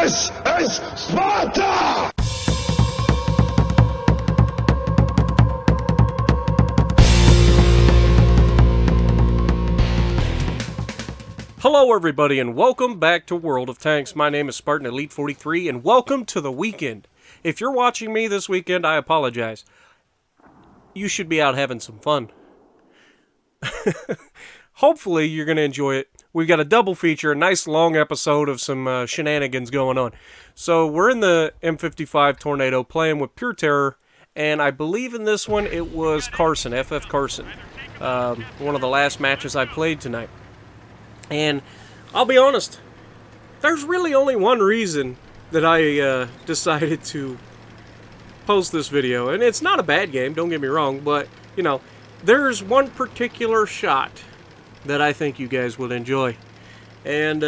This is Sparta! Hello everybody and welcome back to World of Tanks. My name is Spartan Elite 43 and welcome to the weekend. If you're watching me this weekend, I apologize. You should be out having some fun. Hopefully you're going to enjoy it. We've got a double feature, a nice long episode of some shenanigans going on. So we're in the M55 Tornado playing with Pure Terror, and I believe in this one it was Carson, FF Carson. One of the last matches I played tonight. And I'll be honest, there's really only one reason that I decided to post this video. And it's not a bad game, don't get me wrong, but, you know, there's one particular shot that I think you guys would enjoy. And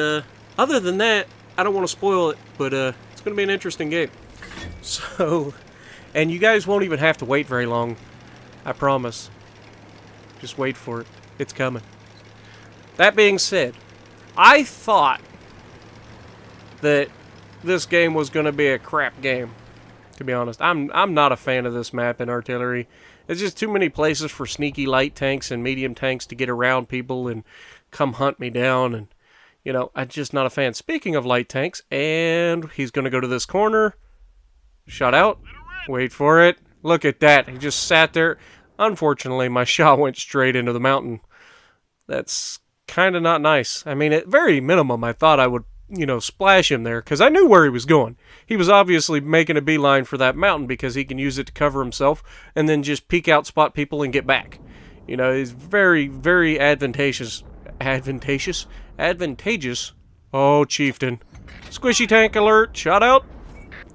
other than that, I don't want to spoil it, but it's going to be an interesting game. So, and you guys won't even have to wait very long, I promise. Just wait for it. It's coming. That being said, I thought that this game was going to be a crap game, to be honest. I'm not a fan of this map in artillery. There's just too many places for sneaky light tanks and medium tanks to get around people and come hunt me down. And, you know, I'm just not a fan. Speaking of light tanks, and he's going to go to this corner. Shot out. Wait for it. Look at that. He just sat there. Unfortunately, my shot went straight into the mountain. That's kind of not nice. I mean, at very minimum, I thought I would, you know, splash him there, because I knew where he was going. He was obviously making a beeline for that mountain because he can use it to cover himself and then just peek out, spot people, and get back. You know, it's very, very advantageous. Advantageous? Oh, Chieftain. Squishy tank alert. Shot out.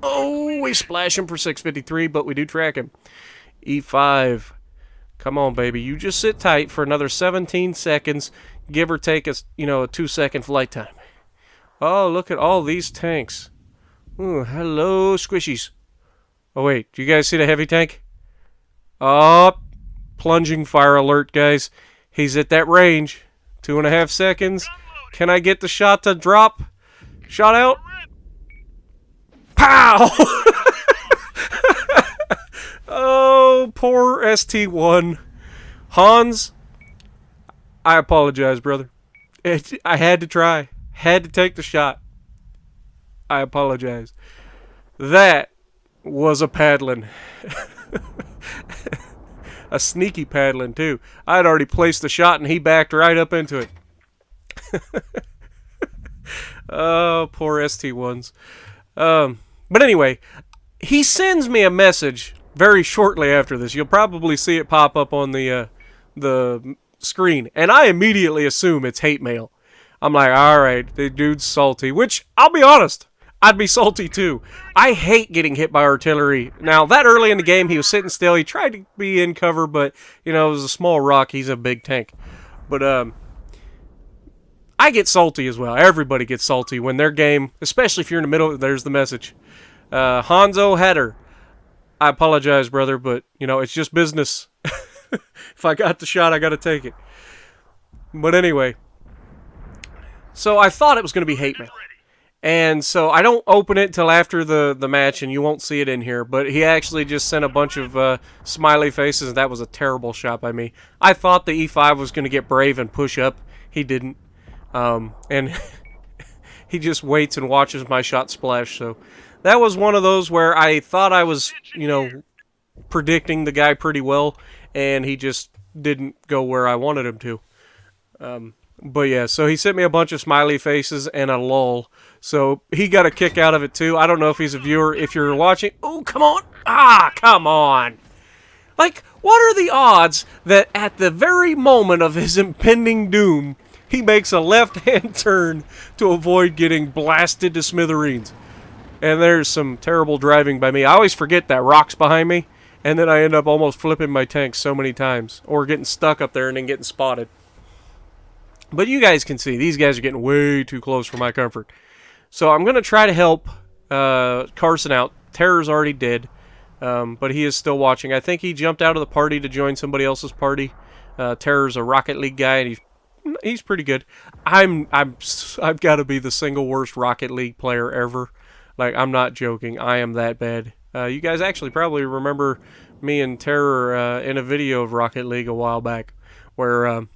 Oh, we splash him for 653, but we do track him. E5. Come on, baby. You just sit tight for another 17 seconds. Give or take a 2-second flight time. Oh, look at all these tanks. Ooh, hello, squishies. Oh, wait. Do you guys see the heavy tank? Oh, plunging fire alert, guys. He's at that range. 2.5 seconds. Can I get the shot to drop? Shot out. Pow! Oh, poor ST1. Hans, I apologize, brother. I had to try. Had to take the shot. I apologize. That was a paddling. A sneaky paddling, too. I had already placed the shot, and he backed right up into it. Oh, poor ST1s. But anyway, he sends me a message very shortly after this. You'll probably see it pop up on the screen, and I immediately assume it's hate mail. I'm like, alright, the dude's salty, which, I'll be honest, I'd be salty too. I hate getting hit by artillery. Now, that early in the game, he was sitting still, he tried to be in cover, but, you know, it was a small rock, he's a big tank. But, I get salty as well. Everybody gets salty when their game, especially if you're in the middle, there's the message. Hanzo Hatter, I apologize, brother, but, you know, it's just business. If I got the shot, I got to take it. But anyway, so I thought it was going to be hate mail. And so I don't open it until after the match, and you won't see it in here. But he actually just sent a bunch of smiley faces, and that was a terrible shot by me. I thought the E5 was going to get brave and push up. He didn't. And he just waits and watches my shot splash. So that was one of those where I thought I was, you know, predicting the guy pretty well, and he just didn't go where I wanted him to. But yeah, so he sent me a bunch of smiley faces and a lull. So he got a kick out of it too. I don't know if he's a viewer. If you're watching, oh, come on. Ah, come on. Like, what are the odds that at the very moment of his impending doom, he makes a left-hand turn to avoid getting blasted to smithereens? And there's some terrible driving by me. I always forget that rock's behind me, and then I end up almost flipping my tank so many times, or getting stuck up there and then getting spotted. But you guys can see, these guys are getting way too close for my comfort. So I'm going to try to help Carson out. Terror's already dead, but he is still watching. I think he jumped out of the party to join somebody else's party. Terror's a Rocket League guy, and he's pretty good. I've got to be the single worst Rocket League player ever. Like, I'm not joking. I am that bad. You guys actually probably remember me and Terror in a video of Rocket League a while back where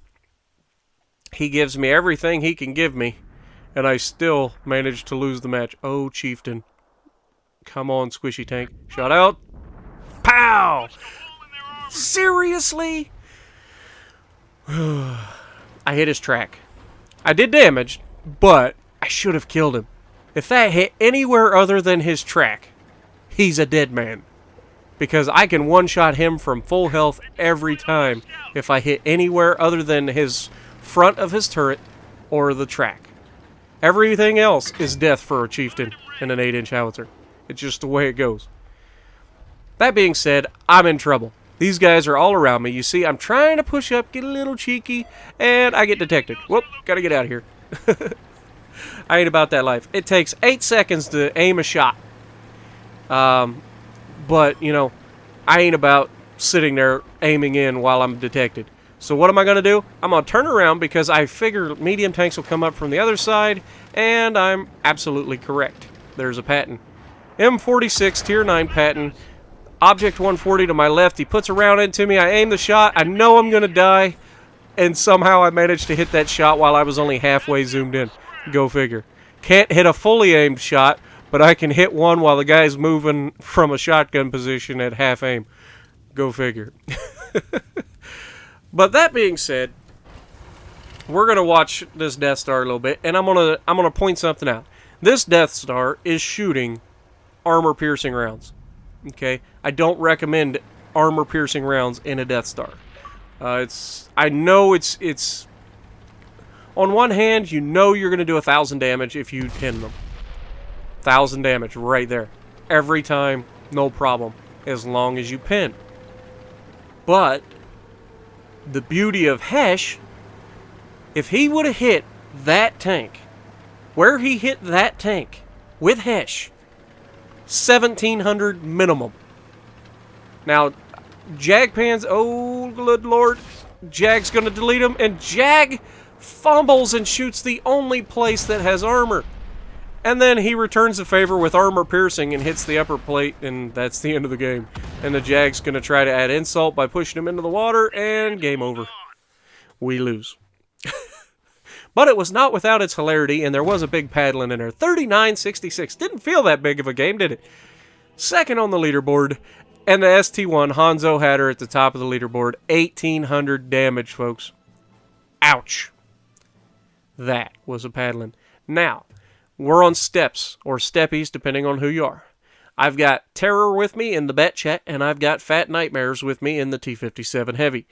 he gives me everything he can give me, and I still manage to lose the match. Oh, Chieftain. Come on, Squishy Tank. Shot out. Pow! Seriously? I hit his track. I did damage, but I should have killed him. If that hit anywhere other than his track, he's a dead man. Because I can one-shot him from full health every time if I hit anywhere other than his front of his turret or the track. Everything else is death for a Chieftain and an 8-inch howitzer. It's just the way it goes. That being said, I'm in trouble. These guys are all around me. You see, I'm trying to push up, get a little cheeky, and I get detected. Whoop, gotta get out of here. I ain't about that life. It takes 8 seconds to aim a shot. But, you know, I ain't about sitting there aiming in while I'm detected. So what am I going to do? I'm going to turn around because I figure medium tanks will come up from the other side, and I'm absolutely correct. There's a Patton. M46 Tier 9 Patton. Object 140 to my left. He puts a round into me. I aim the shot. I know I'm going to die. And somehow I managed to hit that shot while I was only halfway zoomed in. Go figure. Can't hit a fully aimed shot, but I can hit one while the guy's moving from a shotgun position at half aim. Go figure. But that being said, we're going to watch this Death Star a little bit, and I'm gonna point something out. This Death Star is shooting armor-piercing rounds. Okay? I don't recommend armor-piercing rounds in a Death Star. I know it's on one hand, you know you're going to do 1,000 damage if you pin them. 1,000 damage right there. Every time, no problem. As long as you pin. But the beauty of Hesh, if he would have hit that tank, where he hit that tank with Hesh, 1,700 minimum. Now, Jagpan's, oh good lord, Jag's gonna delete him, and Jag fumbles and shoots the only place that has armor. And then he returns the favor with armor piercing and hits the upper plate, and that's the end of the game. And the Jag's going to try to add insult by pushing him into the water, and game over. We lose. But it was not without its hilarity, and there was a big paddling in there. 39-66. Didn't feel that big of a game, did it? Second on the leaderboard, and the ST-1, Hanzo had her at the top of the leaderboard. 1,800 damage, folks. Ouch. That was a paddling. Now, we're on steps, or steppies, depending on who you are. I've got Terror with me in the Bet Chat, and I've got Fat Nightmares with me in the T-57 Heavy.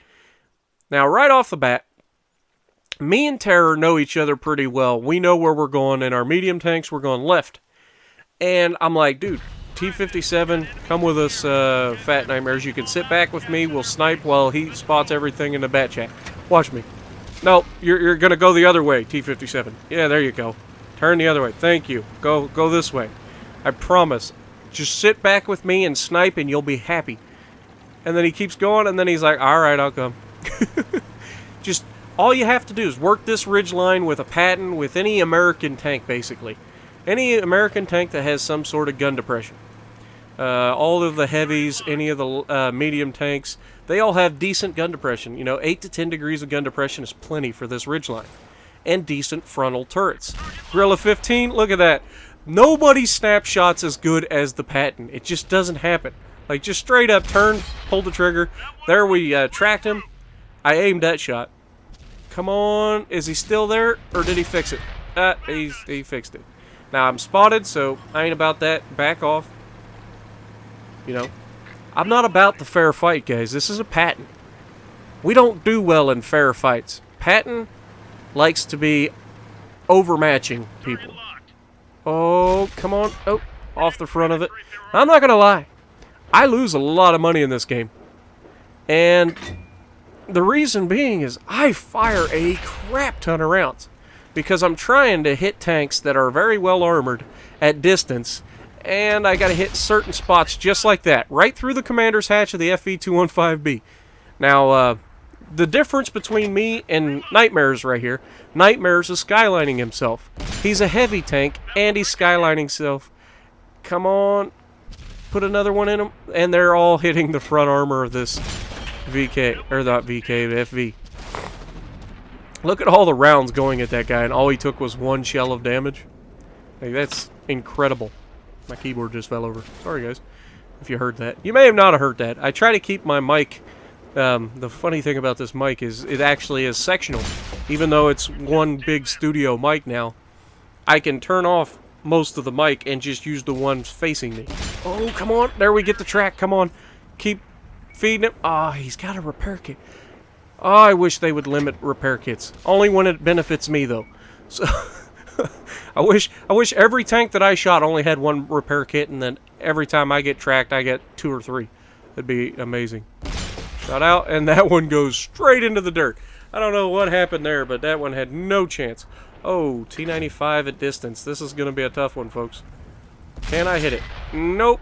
Now, right off the bat, me and Terror know each other pretty well. We know where we're going. In our medium tanks, we're going left. And I'm like, dude, T-57, come with us, Fat Nightmares. You can sit back with me. We'll snipe while he spots everything in the Bet Chat. Watch me. No, you're going to go the other way, T-57. Yeah, there you go. Turn the other way. Thank you. Go this way. I promise. Just sit back with me and snipe and you'll be happy. And then he keeps going and then he's like, alright, I'll come. Just, all you have to do is work this ridge line with a Patton, with any American tank, basically. Any American tank that has some sort of gun depression. All of the heavies, any of the medium tanks, they all have decent gun depression. You know, 8 to 10 degrees of gun depression is plenty for this ridge line. And decent frontal turrets. Gorilla 15, look at that. Nobody's snapshot's as good as the Patton. It just doesn't happen. Like, just straight up turn, pull the trigger. There we tracked him. I aimed that shot. Come on. Is he still there? Or did he fix it? He fixed it. Now, I'm spotted, so I ain't about that. Back off. You know. I'm not about the fair fight, guys. This is a Patton. We don't do well in fair fights. Patton likes to be overmatching people. Oh, come on. Oh, off the front of it. I'm not going to lie. I lose a lot of money in this game. And the reason being is I fire a crap ton of rounds. Because I'm trying to hit tanks that are very well armored at distance. And I got to hit certain spots just like that. Right through the commander's hatch of the FV-215B. Now, the difference between me and Nightmares right here, Nightmares is skylining himself. He's a heavy tank, and he's skylining himself. Come on. Put another one in them. And they're all hitting the front armor of this VK. Or not VK, FV. Look at all the rounds going at that guy, and all he took was one shell of damage. Like, that's incredible. My keyboard just fell over. Sorry, guys, if you heard that. You may have not heard that. I try to keep my mic... the funny thing about this mic is it actually is sectional. Even though it's one big studio mic now, I can turn off most of the mic and just use the ones facing me. Oh, come on. There we get the track. Come on. Keep feeding him. Ah, he's got a repair kit. Oh, I wish they would limit repair kits. Only when it benefits me, though. So, I wish every tank that I shot only had one repair kit, and then every time I get tracked, I get 2 or 3. That'd be amazing. Shot out, and that one goes straight into the dirt. I don't know what happened there, but that one had no chance. Oh, T95 at distance. This is going to be a tough one, folks. Can I hit it? Nope.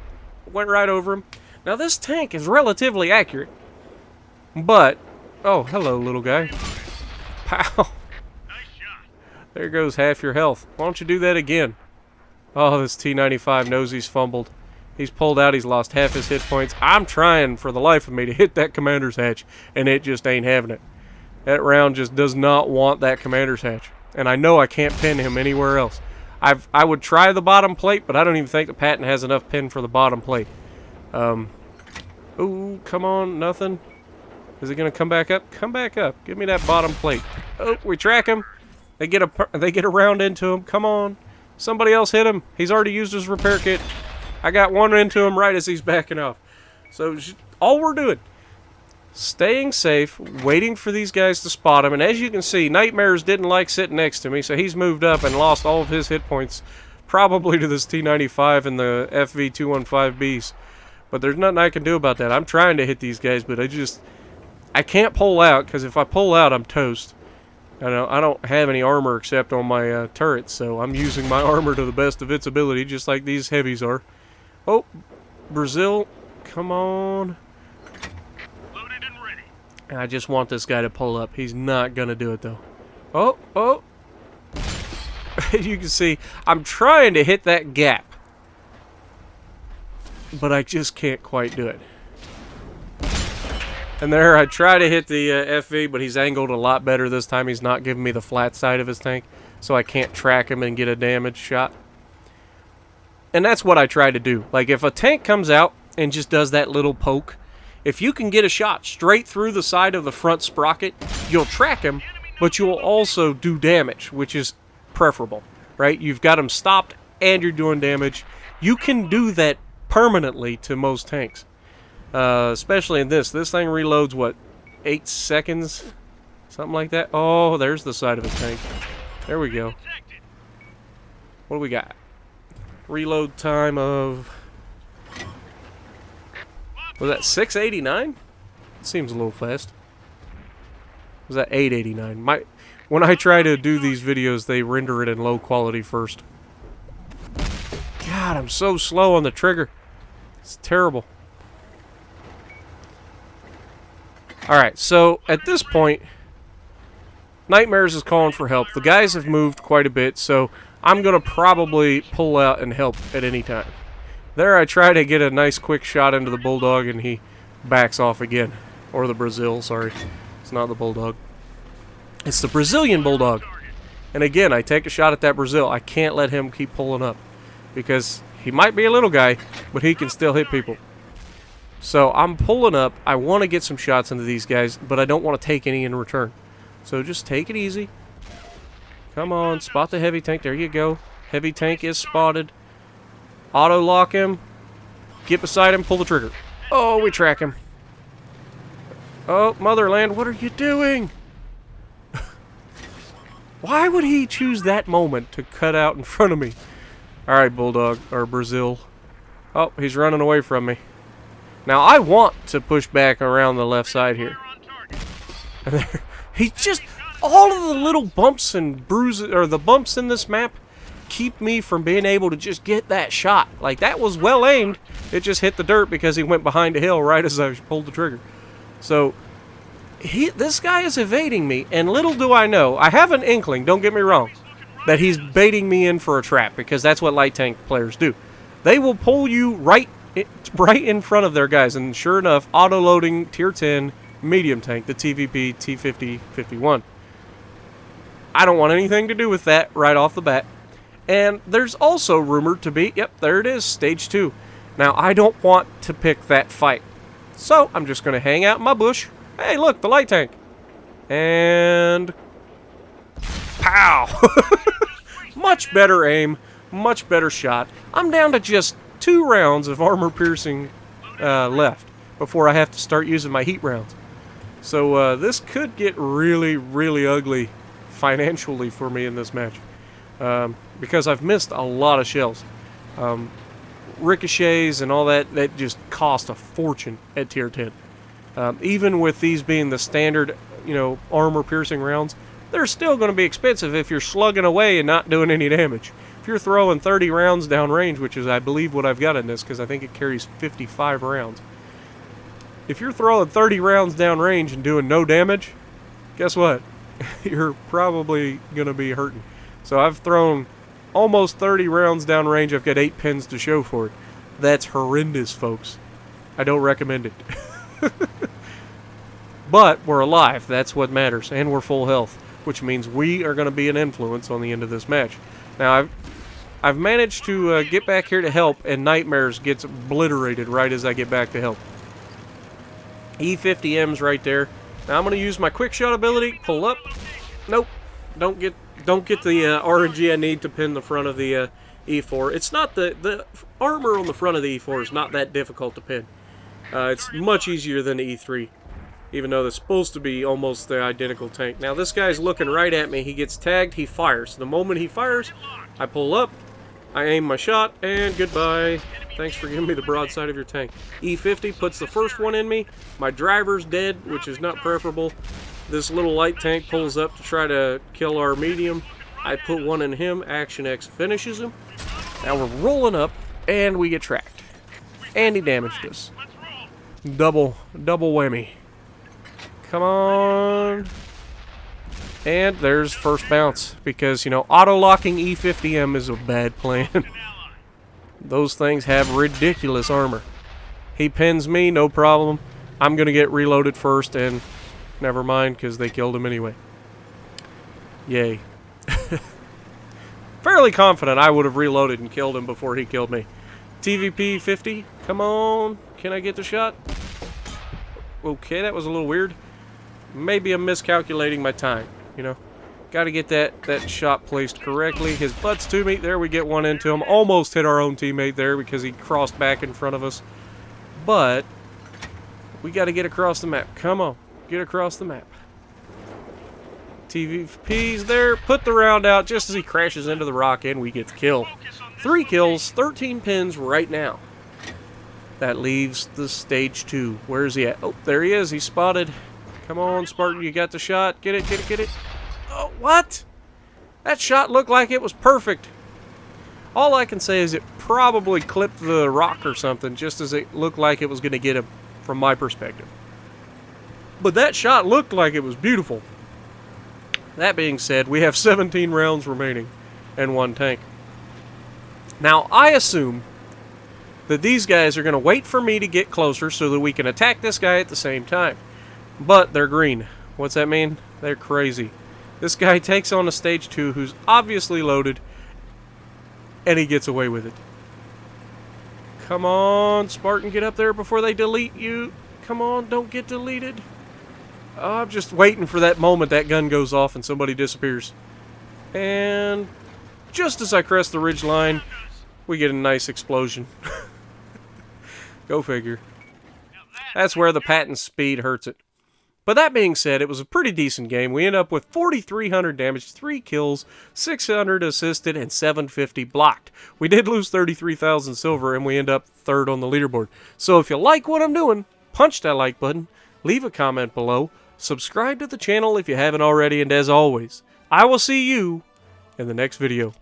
Went right over him. Now, this tank is relatively accurate, but... Oh, hello, little guy. Pow. There goes half your health. Why don't you do that again? Oh, this T95 knows he's fumbled. He's pulled out. He's lost half his hit points. I'm trying for the life of me to hit that commander's hatch, and it just ain't having it. That round just does not want that commander's hatch. And I know I can't pin him anywhere else. I would try the bottom plate, but I don't even think the Patton has enough pin for the bottom plate. Ooh, come on, nothing. Is it going to come back up? Come back up. Give me that bottom plate. Oh, we track him. They get a round into him. Come on. Somebody else hit him. He's already used his repair kit. I got one into him right as he's backing off. So all we're doing, staying safe, waiting for these guys to spot him. And as you can see, Nightmares didn't like sitting next to me, so he's moved up and lost all of his hit points, probably to this T95 and the FV215Bs. But there's nothing I can do about that. I'm trying to hit these guys, but I can't pull out, because if I pull out, I'm toast. I don't have any armor except on my turrets, so I'm using my armor to the best of its ability, just like these heavies are. Oh, Brazil, come on. Loaded and ready. I just want this guy to pull up. He's not going to do it, though. Oh. You can see, I'm trying to hit that gap, but I just can't quite do it. And there, I try to hit the FV, but he's angled a lot better this time. He's not giving me the flat side of his tank, so I can't track him and get a damage shot. And that's what I try to do. Like, if a tank comes out and just does that little poke, if you can get a shot straight through the side of the front sprocket, you'll track him, but you'll also do damage, which is preferable, right? You've got him stopped, and you're doing damage. You can do that permanently to most tanks. Especially in this. This thing reloads, what, 8 seconds? Something like that. Oh, there's the side of his tank. There we go. What do we got? Reload time of... Was that 689? Seems a little fast. Was that 889? When I try to do these videos, they render it in low quality first. God, I'm so slow on the trigger. It's terrible. Alright, so at this point, Nightmares is calling for help. The guys have moved quite a bit, so I'm going to probably pull out and help at any time. There I try to get a nice quick shot into the Bulldog, and he backs off again. Or the Brazil, sorry. It's not the Bulldog. It's the Brazilian Bulldog. And again, I take a shot at that Brazil. I can't let him keep pulling up, because he might be a little guy, but he can still hit people. So I'm pulling up. I want to get some shots into these guys, but I don't want to take any in return. So just take it easy. Come on, spot the heavy tank. There you go. Heavy tank is spotted. Auto lock him. Get beside him, pull the trigger. Oh, we track him. Oh, Motherland, what are you doing? Why would he choose that moment to cut out in front of me? Alright, Bulldog, or Brazil. Oh, he's running away from me. Now, I want to push back around the left side here. And there, he just... All of the little bumps and bruises, or the bumps in this map, keep me from being able to just get that shot. Like, that was well aimed. It just hit the dirt because he went behind a hill right as I pulled the trigger. So, this guy is evading me, and little do I know, I have an inkling, don't get me wrong, that he's baiting me in for a trap, because that's what light tank players do. They will pull you right in front of their guys. And sure enough, auto-loading Tier 10 medium tank, the TVP T50-51. I don't want anything to do with that right off the bat. And there's also rumored to be, yep, there it is, Stage 2. Now, I don't want to pick that fight. So, I'm just going to hang out in my bush. Hey, look, the light tank. And... pow! Much better aim, much better shot. I'm down to just 2 rounds of armor piercing left before I have to start using my heat rounds. So, this could get really, really ugly financially for me in this match. Because I've missed a lot of shells. Ricochets and all that just cost a fortune at Tier 10. Even with these being the standard, armor-piercing rounds, they're still going to be expensive if you're slugging away and not doing any damage. If you're throwing 30 rounds downrange, which is, I believe, what I've got in this, because I think it carries 55 rounds. If you're throwing 30 rounds downrange and doing no damage, guess what? You're probably going to be hurting. So I've thrown almost 30 rounds downrange. I've got 8 pins to show for it. That's horrendous, folks. I don't recommend it. But we're alive. That's what matters. And we're full health, which means we are going to be an influence on the end of this match. Now, I've managed to get back here to help, and Nightmares gets obliterated right as I get back to help. E50M's right there. Now I'm going to use my quick shot ability. Pull up. Nope. Don't get the RNG I need to pin the front of the E4. It's not the armor on the front of the E4 is not that difficult to pin. It's much easier than the E3, even though it's supposed to be almost the identical tank. Now this guy's looking right at me. He gets tagged. He fires. The moment he fires, I pull up. I aim my shot, and goodbye. Thanks for giving me the broadside of your tank. E50 puts the first one in me. My driver's dead, which is not preferable. This little light tank pulls up to try to kill our medium. I put one in him. Action X finishes him. Now we're rolling up, and we get tracked. And he damaged us. Double whammy. Come on. And there's first bounce. Because, auto-locking E50M is a bad plan. Those things have ridiculous armor. He pins me, no problem. I'm going to get reloaded first, and never mind, because they killed him anyway. Yay. Fairly confident I would have reloaded and killed him before he killed me. TVP 50, come on. Can I get the shot? Okay, that was a little weird. Maybe I'm miscalculating my time, Got to get that shot placed correctly. His butt's to me. There we get one into him. Almost hit our own teammate there because he crossed back in front of us. But we got to get across the map. Come on. Get across the map. TVP's there. Put the round out just as he crashes into the rock, and we get the kill. 3 kills, 13 pins right now. That leaves the stage 2. Where is he at? Oh, there he is. He's spotted. Come on, Spartan. You got the shot. Get it, get it, get it. Oh, what? That shot looked like it was perfect. All I can say is it probably clipped the rock or something, just as it looked like it was going to get him, from my perspective. But that shot looked like it was beautiful. That being said, we have 17 rounds remaining and 1 tank. Now, I assume that these guys are going to wait for me to get closer so that we can attack this guy at the same time. But they're green. What's that mean? They're crazy. This guy takes on a stage 2 who's obviously loaded, and he gets away with it. Come on, Spartan, get up there before they delete you. Come on, don't get deleted. Oh, I'm just waiting for that moment that gun goes off and somebody disappears. And just as I crest the ridge line, we get a nice explosion. Go figure. That's where the patent speed hurts it. But that being said, it was a pretty decent game. We end up with 4,300 damage, 3 kills, 600 assisted, and 750 blocked. We did lose 33,000 silver, and we end up 3rd on the leaderboard. So if you like what I'm doing, punch that like button, leave a comment below, subscribe to the channel if you haven't already, and as always, I will see you in the next video.